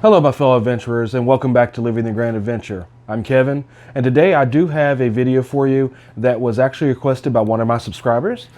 Hello my fellow adventurers, and welcome back to Living the Grand Adventure. I'm Kevin, and today I do have a video for you that was actually requested by one of my subscribers.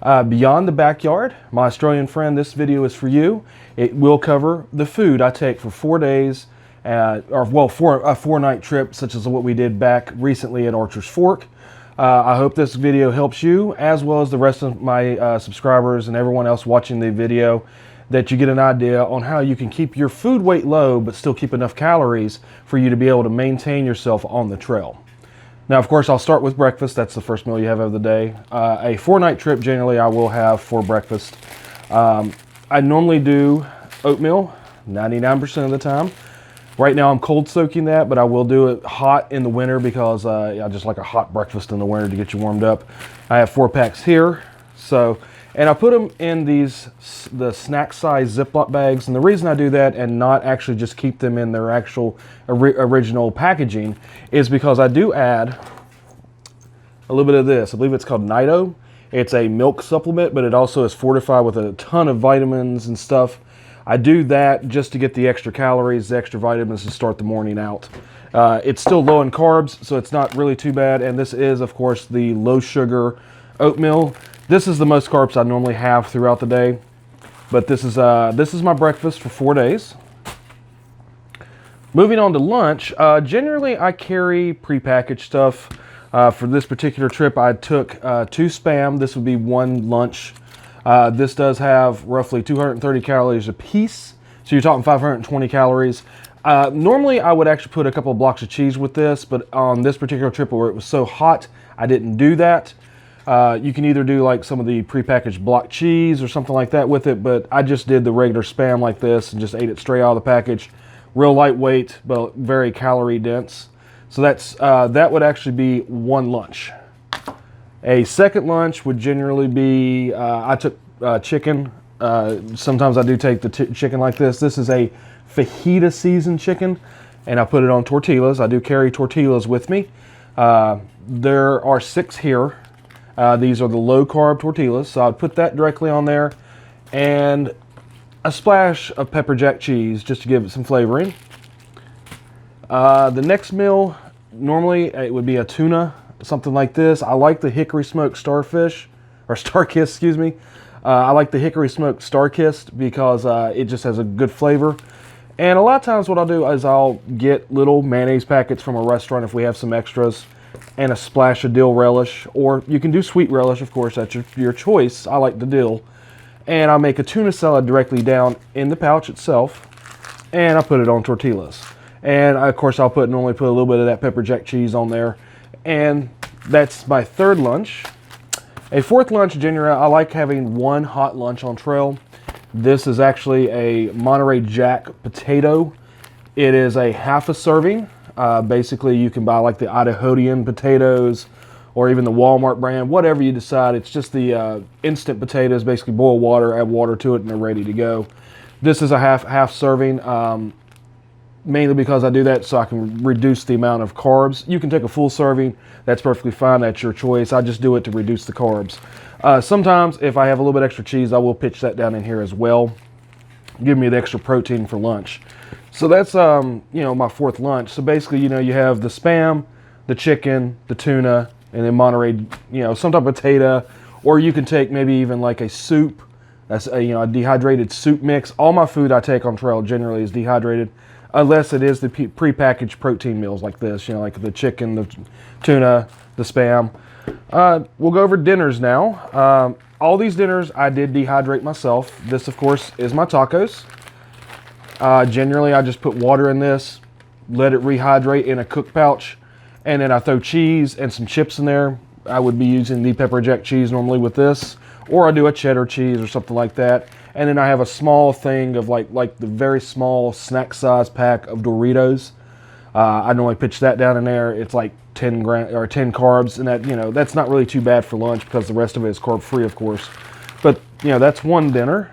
Beyond the Backyard, my Australian friend, this video is for you. It will cover the food I take for 4 days, for a 4-night trip such as what we did back recently at Archer's Fork. I hope this video helps you as well as the rest of my subscribers and everyone else watching the video, that you get an idea on how you can keep your food weight low but still keep enough calories for you to be able to maintain yourself on the trail. Now, of course, I'll start with breakfast. That's the first meal you have of the day. A 4-night trip, generally I will have for breakfast. I normally do oatmeal 99% of the time. Right now I'm cold soaking that, but I will do it hot in the winter because I just like a hot breakfast in the winter to get you warmed up. I have 4 packs here, and I put them in the snack size Ziploc bags, and the reason I do that and not actually just keep them in their actual original packaging is because I do add a little bit of this. I believe it's called Nido. It's a milk supplement, but it also is fortified with a ton of vitamins and stuff. I do that just to get the extra calories, the extra vitamins to start the morning out. It's still low in carbs, so it's not really too bad, and this is, of course, the low sugar oatmeal. This is the most carbs I normally have throughout the day, but this is my breakfast for 4 days. Moving on to lunch, generally I carry prepackaged stuff. For this particular trip, I took 2 Spam. This would be 1 lunch. This does have roughly 230 calories a piece, so you're talking 520 calories. Normally I would actually put a couple of blocks of cheese with this, but on this particular trip where it was so hot, I didn't do that. You can either do like some of the prepackaged block cheese or something like that with it, but I just did the regular Spam like this and just ate it straight out of the package. Real lightweight, but very calorie dense. So that would actually be 1 lunch. A second lunch would generally be, I took chicken. Sometimes I do take the chicken like this. This is a fajita seasoned chicken, and I put it on tortillas. I do carry tortillas with me. There are 6 here. These are the low carb tortillas, so I'd put that directly on there, and a splash of pepper jack cheese just to give it some flavoring. The next meal, normally it would be a tuna, something like this. I like the hickory smoked starfish, or star-kissed, excuse me. I like the hickory smoked star-kissed because it just has a good flavor. And a lot of times what I'll do is I'll get little mayonnaise packets from a restaurant if we have some extras, and a splash of dill relish, or you can do sweet relish, of course, that's your choice. I like the dill. And I make a tuna salad directly down in the pouch itself, and I put it on tortillas. And of course I'll normally put a little bit of that pepper jack cheese on there. And that's my 3rd lunch. A 4th lunch, generally I like having 1 hot lunch on trail. This is actually a Monterey Jack potato. It is a half a serving. Basically, you can buy like the Idahoan potatoes or even the Walmart brand, whatever you decide. It's just the instant potatoes. Basically, boil water, add water to it, and they're ready to go. This is a half serving, mainly because I do that so I can reduce the amount of carbs. You can take a full serving. That's perfectly fine. That's your choice. I just do it to reduce the carbs. Sometimes, if I have a little bit extra cheese, I will pitch that down in here as well. Give me the extra protein for lunch. So that's, my 4th lunch. So basically, you have the Spam, the chicken, the tuna, and then Monterey, some type of potato, or you can take maybe even like a soup. That's a dehydrated soup mix. All my food I take on trail generally is dehydrated, unless it is the prepackaged protein meals like this, like the chicken, the tuna, the Spam. We'll go over dinners now. All these dinners I did dehydrate myself. This, of course, is my tacos. Generally, I just put water in this, let it rehydrate in a cook pouch, and then I throw cheese and some chips in there. I would be using the pepper jack cheese normally with this, or I do a cheddar cheese or something like that. And then I have a small thing of like the very small snack size pack of Doritos. I normally pitch that down in there. It's like 10 carbs, and that's not really too bad for lunch because the rest of it is carb free, of course. But that's 1 dinner.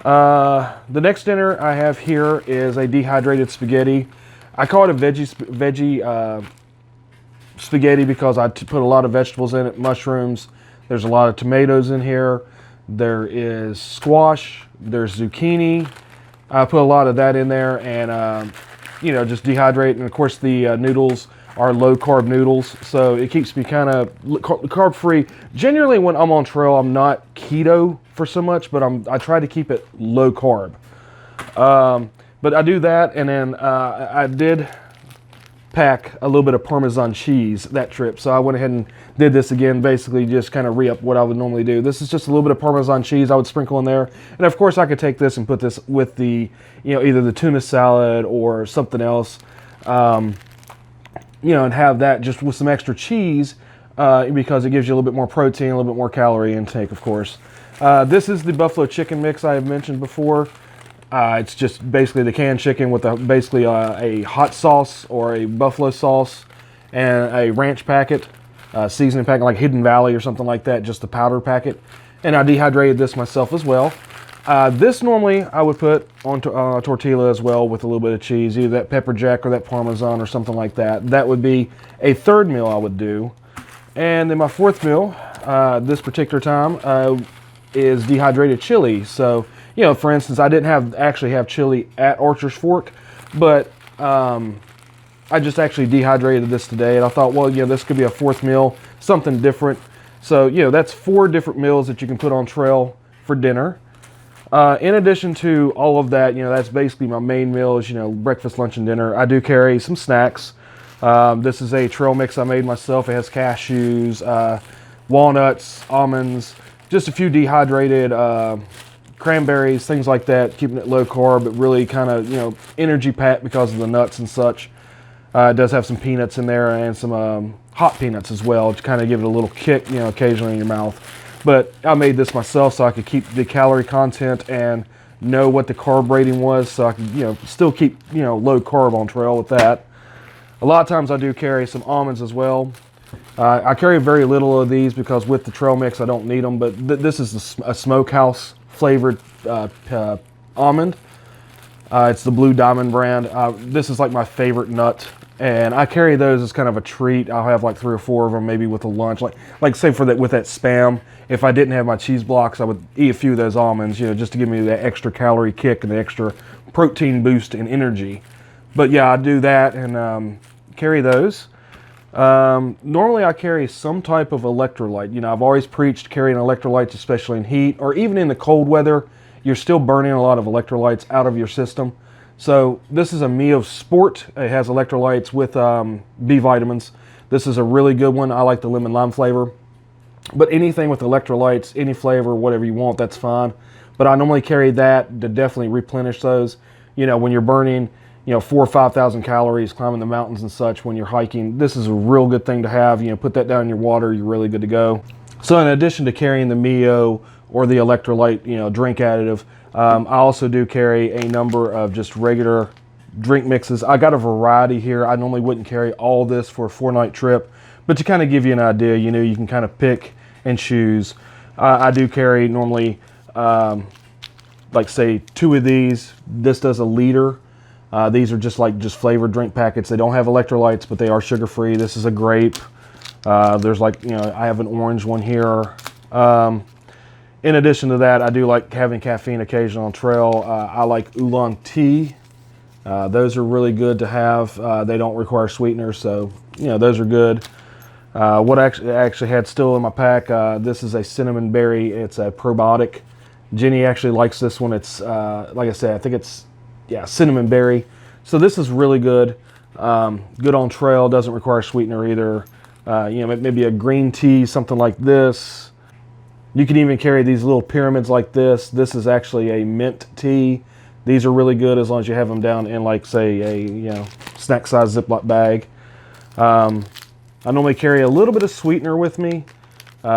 The next dinner I have here is a dehydrated spaghetti. I call it a veggie spaghetti because I put a lot of vegetables in it, mushrooms. There's a lot of tomatoes in here. There is squash. There's zucchini. I put a lot of that in there, and you know, just dehydrate. And of course, the noodles are low carb noodles, so it keeps me kind of carb free. Generally, when I'm on trail, I'm not keto for so much, but I try to keep it low carb. But I do that, and then I did pack a little bit of Parmesan cheese that trip. So I went ahead and did this again, basically just kind of re-up what I would normally do. This is just a little bit of Parmesan cheese I would sprinkle in there. And of course I could take this and put this with the, you know, either the tuna salad or something else, you know, and have that just with some extra cheese because it gives you a little bit more protein, a little bit more calorie intake, of course. This is the buffalo chicken mix I have mentioned before. It's just basically the canned chicken with basically a hot sauce or a buffalo sauce and a ranch packet, seasoning packet like Hidden Valley or something like that, just the powder packet. And I dehydrated this myself as well. This normally I would put on a tortilla as well with a little bit of cheese, either that pepper jack or that Parmesan or something like that. That would be a third meal I would do. And then my fourth meal, this particular time, is dehydrated chili. So, you know, for instance, I didn't actually have chili at Archer's Fork, but I just actually dehydrated this today, and I thought, well, you know, this could be a fourth meal, something different. So, you know, that's 4 different meals that you can put on trail for dinner. In addition to all of that, you know, that's basically my main meals, you know, breakfast, lunch, and dinner. I do carry some snacks. This is a trail mix I made myself. It has cashews, walnuts, almonds, just a few dehydrated cranberries, things like that, keeping it low carb, but really kind of, you know, energy packed because of the nuts and such. It does have some peanuts in there and some hot peanuts as well to kind of give it a little kick, you know, occasionally in your mouth. But I made this myself so I could keep the calorie content and know what the carb rating was, so I could, you know, still keep, you know, low carb on trail with that. A lot of times I do carry some almonds as well. I carry very little of these because with the trail mix I don't need them, but this is a smokehouse flavored almond. It's the Blue Diamond brand. This is like my favorite nut, and I carry those as kind of a treat. I'll have like 3 or 4 of them, maybe with a lunch. Like say for that with that Spam. If I didn't have my cheese blocks, I would eat a few of those almonds, you know, just to give me that extra calorie kick and the extra protein boost and energy. But yeah, I do that and carry those. Normally I carry some type of electrolyte. You know, I've always preached carrying electrolytes, especially in heat or even in the cold weather. You're still burning a lot of electrolytes out of your system. So this is a Mio Sport. It has electrolytes with B vitamins. This is a really good one. I like the lemon lime flavor. But anything with electrolytes, any flavor, whatever you want, that's fine. But I normally carry that to definitely replenish those. You know, when you're burning, you know, 4,000 or 5,000 calories climbing the mountains and such when you're hiking, this is a real good thing to have. You know, put that down in your water, you're really good to go. So in addition to carrying the Mio or the electrolyte, you know, drink additive, I also do carry a number of just regular drink mixes. I got a variety here. I normally wouldn't carry all this for a 4-night trip, but to kind of give you an idea, you know, you can kind of pick and choose. I do carry normally, like say 2 of these. This does a liter. These are just flavored drink packets. They don't have electrolytes, but they are sugar free. This is a grape. There's like, you know, I have an orange one here. In addition to that, I do like having caffeine occasionally on trail. I like oolong tea. Those are really good to have. They don't require sweeteners, so, you know, those are good. What I actually had still in my pack, this is a cinnamon berry. It's a probiotic. Jenny actually likes this one. It's, like I said, I think it's, yeah, cinnamon berry. So this is really good. Good on trail, doesn't require sweetener either. You know, maybe a green tea, something like this. You can even carry these little pyramids like this. This is actually a mint tea. These are really good as long as you have them down in, like, say, a, you know, snack size Ziploc bag. I normally carry a little bit of sweetener with me.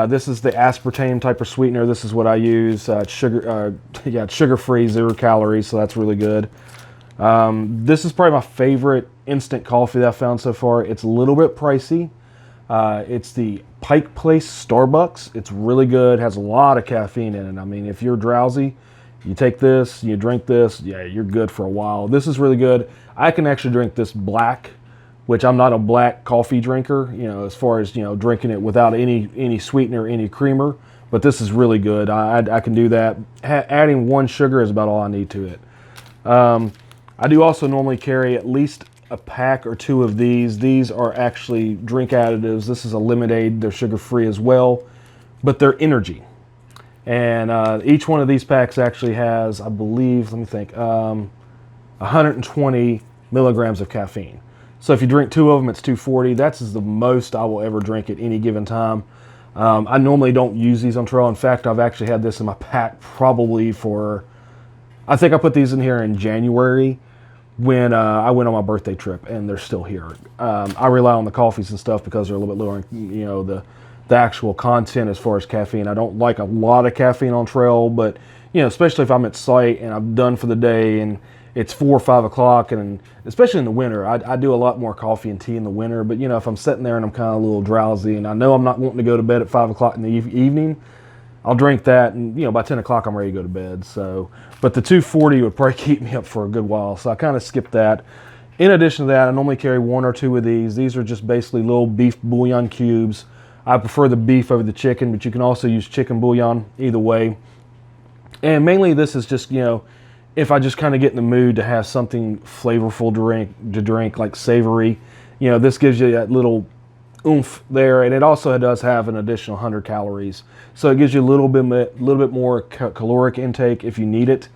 This is the aspartame type of sweetener. This is what I use. It's sugar-free, 0 calories, so that's really good. This is probably my favorite instant coffee that I've found so far. It's a little bit pricey. It's the Pike Place Starbucks. It's really good. Has a lot of caffeine in it. I mean, if you're drowsy, you take this, you drink this, yeah, you're good for a while. This is really good. I can actually drink this black, which I'm not a black coffee drinker, you know, as far as, you know, drinking it without any sweetener, any creamer. But this is really good. I can do that. Adding 1 sugar is about all I need to it. I do also normally carry at least a pack or two of these. These are actually drink additives. This is a lemonade. They're sugar-free as well, but they're energy. And each one of these packs actually has, I believe, let me think, 120 milligrams of caffeine. So if you drink two of them, it's 240. That's the most I will ever drink at any given time. I normally don't use these on trail. In fact, I've actually had this in my pack probably for, I think I put these in here in January when I went on my birthday trip, and they're still here. I rely on the coffees and stuff because they're a little bit lower in, you know, the actual content as far as caffeine. I don't like a lot of caffeine on trail, but, you know, especially if I'm at site and I'm done for the day and it's 4 or 5 o'clock, and especially in the winter, I do a lot more coffee and tea in the winter. But, you know, if I'm sitting there and I'm kind of a little drowsy and I know I'm not wanting to go to bed at 5 o'clock in the evening, I'll drink that, and, you know, by 10 o'clock I'm ready to go to bed. So, but the 240 would probably keep me up for a good while, so I kind of skipped that. In addition to that, I normally carry 1 or 2 of these. These are just basically little beef bouillon cubes. I prefer the beef over the chicken, but you can also use chicken bouillon either way. And mainly this is just, you know, if I just kind of get in the mood to have something flavorful to drink, like savory, you know, this gives you that little oomph there, and it also does have an additional 100 calories, so it gives you a little bit more caloric intake if you need it.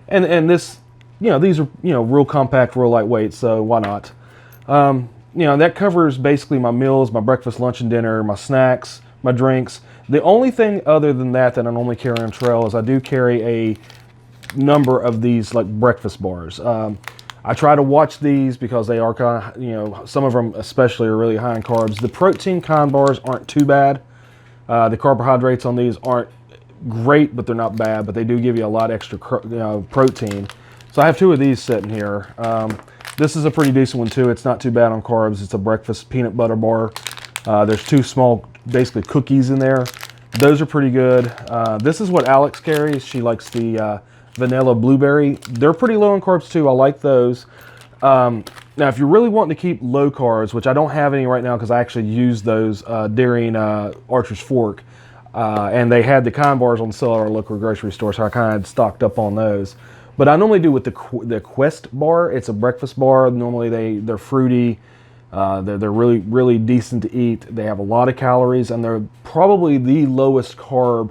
And this, you know, these are, you know, real compact, real lightweight, so why not? You know, that covers basically my meals, my breakfast, lunch, and dinner, my snacks, my drinks. The only thing other than that I normally carry on trail is I do carry a number of these like breakfast bars. I try to watch these because they are kind of, you know, some of them especially are really high in carbs. The protein kind bars aren't too bad. The carbohydrates on these aren't great, but they're not bad, but they do give you a lot extra protein. So I have 2 of these sitting here. This is a pretty decent one too. It's not too bad on carbs. It's a breakfast peanut butter bar. There's 2 small, basically cookies in there. Those are pretty good. This is what Alex carries. She likes the vanilla blueberry. They're pretty low in carbs too. I like those. Now, if you're really wanting to keep low carbs, which I don't have any right now because I actually used those during Archer's Fork, and they had the kind bars on sale at our local grocery store, so I kind of stocked up on those. But I normally do with the Quest bar. It's a breakfast bar. Normally they're fruity. They're really decent to eat. They have a lot of calories, and they're probably the lowest carb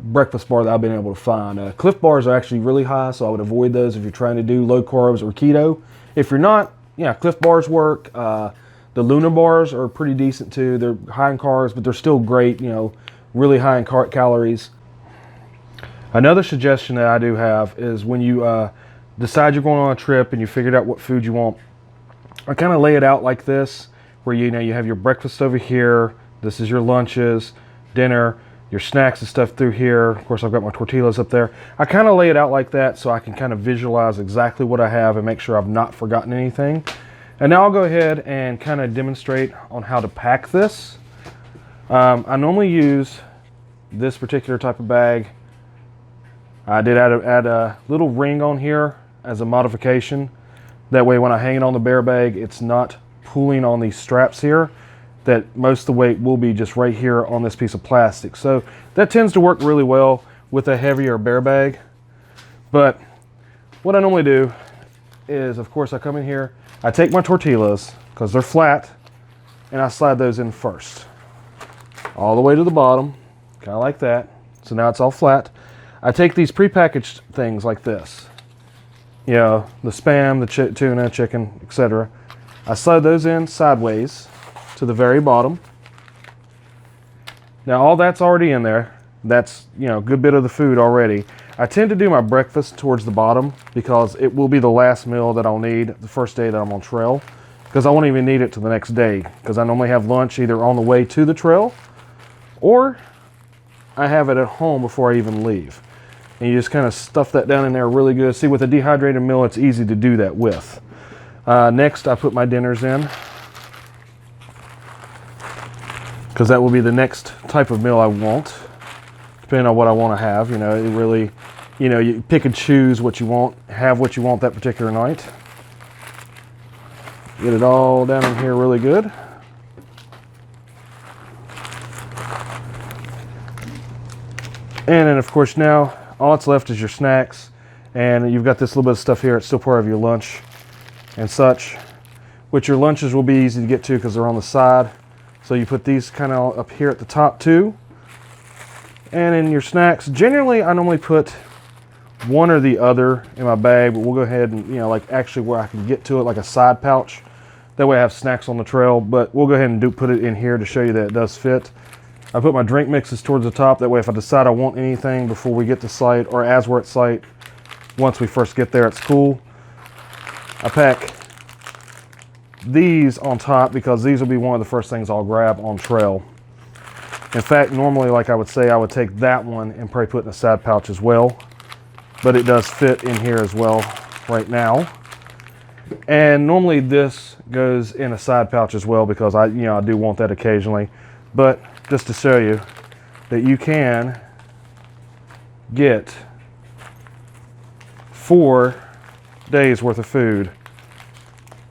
breakfast bar that I've been able to find. Cliff bars are actually really high, so I would avoid those if you're trying to do low carbs or keto. If you're not, yeah, Cliff bars work. The Luna bars are pretty decent too. They're high in carbs, but they're still great, you know, really high in calories. Another suggestion that I do have is when you decide you're going on a trip and you figured out what food you want, I kind of lay it out like this, where you know you have your breakfast over here, this is your lunches, dinner, your snacks and stuff through here. Of course, I've got my tortillas up there. I kind of lay it out like that so I can kind of visualize exactly what I have and make sure I've not forgotten anything. And now I'll go ahead and kind of demonstrate on how to pack this. I normally use this particular type of bag. I did add a little ring on here as a modification. That way when I hang it on the bear bag, it's not pulling on these straps here. That most of the weight will be just right here on this piece of plastic. So that tends to work really well with a heavier bear bag. But what I normally do is, of course, I come in here, I take my tortillas, because they're flat, and I slide those in first. All the way to the bottom, kind of like that. So now it's all flat. I take these prepackaged things like this. You know, the Spam, the tuna, chicken, etc. I slide those in sideways to the very bottom. Now all that's already in there. That's, you know, a good bit of the food already. I tend to do my breakfast towards the bottom because it will be the last meal that I'll need the first day that I'm on trail, because I won't even need it till the next day, because I normally have lunch either on the way to the trail or I have it at home before I even leave. And you just kind of stuff that down in there really good. See, with a dehydrated meal, it's easy to do that with. Next, I put my dinners in, because that will be the next type of meal I want, depending on what I want to have. You know, it really, you know, you pick and choose what you want, have what you want that particular night. Get it all down in here really good. And then, of course, now all that's left is your snacks. And you've got this little bit of stuff here. It's still part of your lunch and such, which your lunches will be easy to get to because they're on the side. So you put these kind of up here at the top too. And in your snacks, generally I normally put one or the other in my bag, but we'll go ahead and, like actually where I can get to it, like a side pouch. That way I have snacks on the trail, but we'll go ahead and put it in here to show you that it does fit. I put my drink mixes towards the top. That way if I decide I want anything before we get to site or as we're at site, once we first get there, it's cool. I pack these on top because these will be one of the first things I'll grab on trail. In fact, normally, like I would say, I would take that one and probably put in a side pouch as well, but it does fit in here as well right now. And normally this goes in a side pouch as well because I do want that occasionally, but just to show you that you can get 4 days worth of food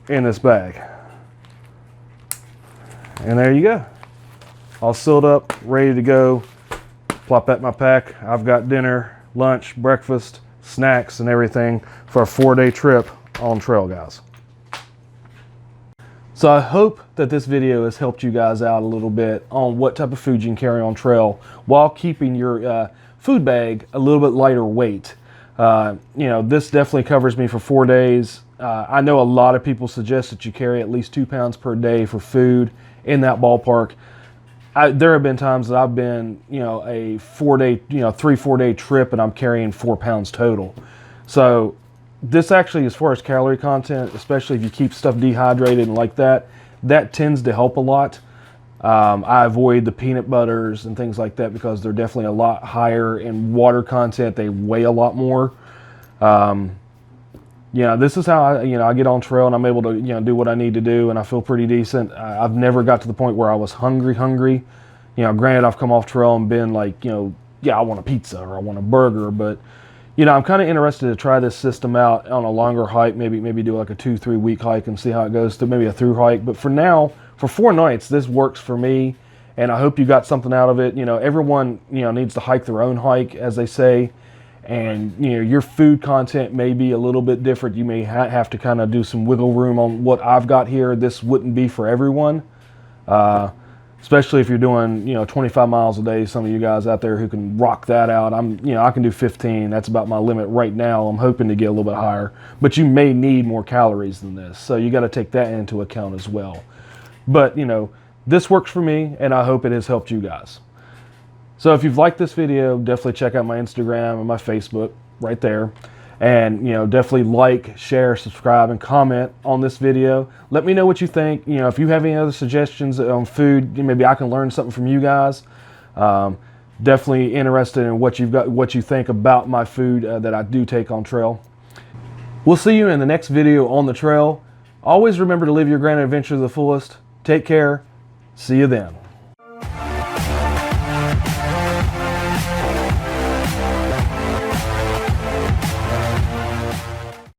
in this bag. And there you go. All sealed up, ready to go. Plop that in my pack. I've got dinner, lunch, breakfast, snacks, and everything for a 4-day trip on trail, guys. So I hope that this video has helped you guys out a little bit on what type of food you can carry on trail while keeping your food bag a little bit lighter weight. This definitely covers me for 4 days. I know a lot of people suggest that you carry at least 2 pounds per day for food in that ballpark. There have been times that I've been, a 4-day, 3-4 day trip and I'm carrying 4 pounds total. So this actually, as far as calorie content, especially if you keep stuff dehydrated and like that, that tends to help a lot. I avoid the peanut butters and things like that because they're definitely a lot higher in water content. They weigh a lot more. This is how I get on trail and I'm able to, do what I need to do, and I feel pretty decent. I've never got to the point where I was hungry. Granted, I've come off trail and been like, I want a pizza or I want a burger, but I'm kind of interested to try this system out on a longer hike, maybe do like a 2-3 week hike and see how it goes, to maybe a through hike. But for now, for 4 nights, this works for me, and I hope you got something out of it. Everyone, needs to hike their own hike, as they say. And your food content may be a little bit different. You may have to kind of do some wiggle room on what I've got here. This wouldn't be for everyone, especially if you're doing 25 miles a day. Some of you guys out there who can rock that out. I can do 15. That's about my limit right now. I'm hoping to get a little bit higher, but you may need more calories than this, so you got to take that into account as well. But this works for me, and I hope it has helped you guys. So if you've liked this video, definitely check out my Instagram and my Facebook right there. And, definitely like, share, subscribe, and comment on this video. Let me know what you think. If you have any other suggestions on food, maybe I can learn something from you guys. Definitely interested in what you think about my food that I do take on trail. We'll see you in the next video on the trail. Always remember to live your grand adventure to the fullest. Take care. See you then.